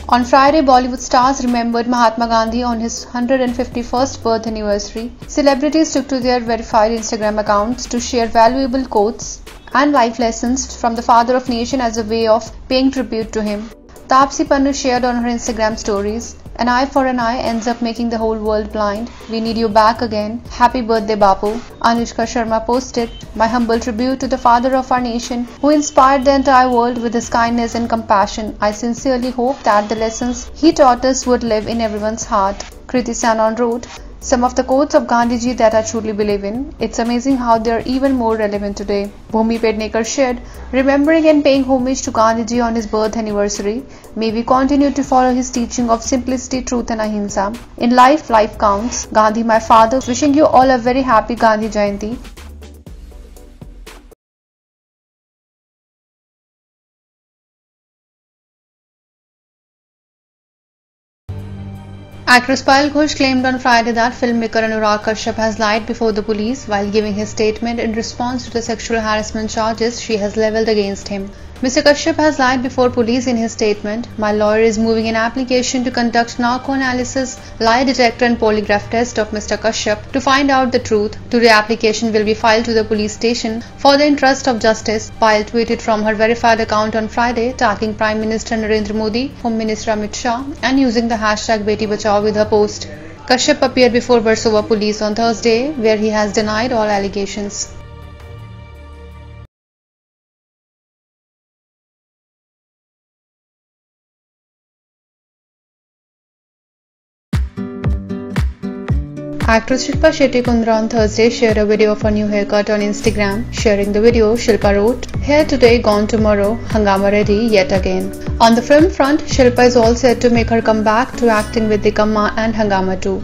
On Friday, Bollywood stars remembered Mahatma Gandhi on his 151st birth anniversary. Celebrities took to their verified Instagram accounts to share valuable quotes and life lessons from the father of nation as a way of paying tribute to him. Taapsee Pannu shared on her Instagram stories, "An eye for an eye ends up making the whole world blind. We need you back again. Happy birthday, Bapu." Anushka Sharma posted, "My humble tribute to the father of our nation who inspired the entire world with his kindness and compassion. I sincerely hope that the lessons he taught us would live in everyone's heart." Kriti Sanon wrote, "Some of the quotes of Gandhiji that I truly believe in. It's amazing how they are even more relevant today." Bhumi Pednekar shared, "Remembering and paying homage to Gandhiji on his birth anniversary. May we continue to follow his teaching of simplicity, truth and ahimsa. In life, life counts. Gandhi, my father, wishing you all a very happy Gandhi Jayanti." Actress Payal Ghosh claimed on Friday that filmmaker Anurag Kashyap has lied before the police while giving his statement in response to the sexual harassment charges she has levelled against him. Mr. Kashyap has lied before police in his statement. "My lawyer is moving an application to conduct narco-analysis, lie detector and polygraph test of Mr. Kashyap to find out the truth. Today application will be filed to the police station for the interest of justice," Payal tweeted from her verified account on Friday, tagging Prime Minister Narendra Modi, Home Minister Amit Shah and using the hashtag Beti Bachao with her post. Kashyap appeared before Versova police on Thursday, where he has denied all allegations. Actress Shilpa Shetty-Kundra on Thursday shared a video of her new haircut on Instagram. Sharing the video, Shilpa wrote, "Hair today, gone tomorrow, Hangama ready yet again." On the film front, Shilpa is all set to make her comeback to acting with Nikamma and Hangama 2.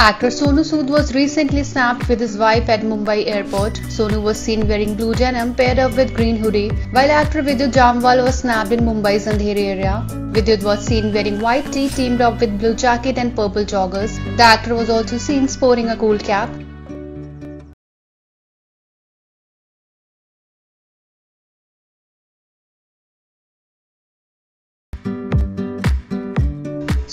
Actor Sonu Sood was recently snapped with his wife at Mumbai airport. Sonu was seen wearing blue denim paired up with green hoodie, while actor Vidyut Jamwal was snapped in Mumbai's Andheri area. Vidyut was seen wearing white tee teamed up with blue jacket and purple joggers. The actor was also seen sporting a cool cap.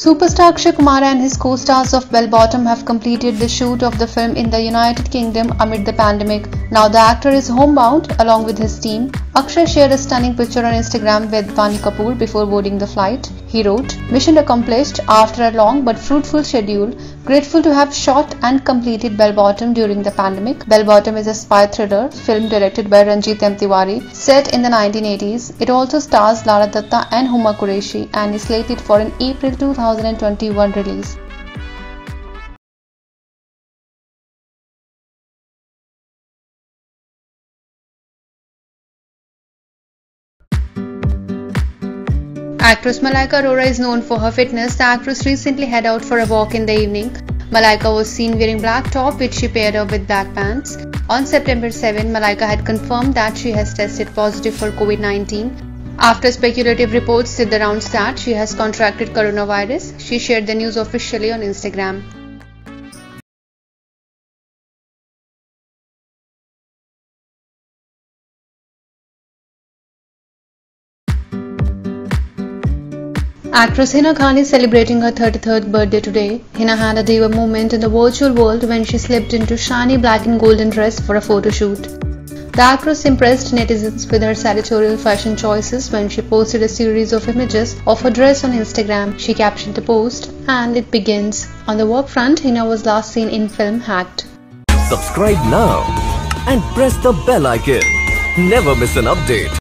Superstar Akshay Kumar and his co-stars of Bell Bottom have completed the shoot of the film in the United Kingdom amid the pandemic. Now the actor is homebound along with his team. Akshay shared a stunning picture on Instagram with Vaani Kapoor before boarding the flight. He wrote, "Mission accomplished after a long but fruitful schedule. Grateful to have shot and completed Bell Bottom during the pandemic." Bell Bottom is a spy thriller film directed by Ranjit M. Tiwari, set in the 1980s. It also stars Lara Dutta and Huma Qureshi and is slated for an April 2021 release. Actress Malaika Arora is known for her fitness. The actress recently headed out for a walk in the evening. Malaika was seen wearing black top which she paired up with black pants. On September 7, Malaika had confirmed that she has tested positive for COVID-19. After speculative reports did the rounds that she has contracted coronavirus, she shared the news officially on Instagram. Actress Hina Khan is celebrating her 33rd birthday today. Hina had a diva moment in the virtual world when she slipped into shiny black and golden dress for a photo shoot. The actress impressed netizens with her sartorial fashion choices when she posted a series of images of her dress on Instagram. She captioned the post, and it begins. On the work front, Hina was last seen in film Hacked. Subscribe now and press the bell icon. Never miss an update.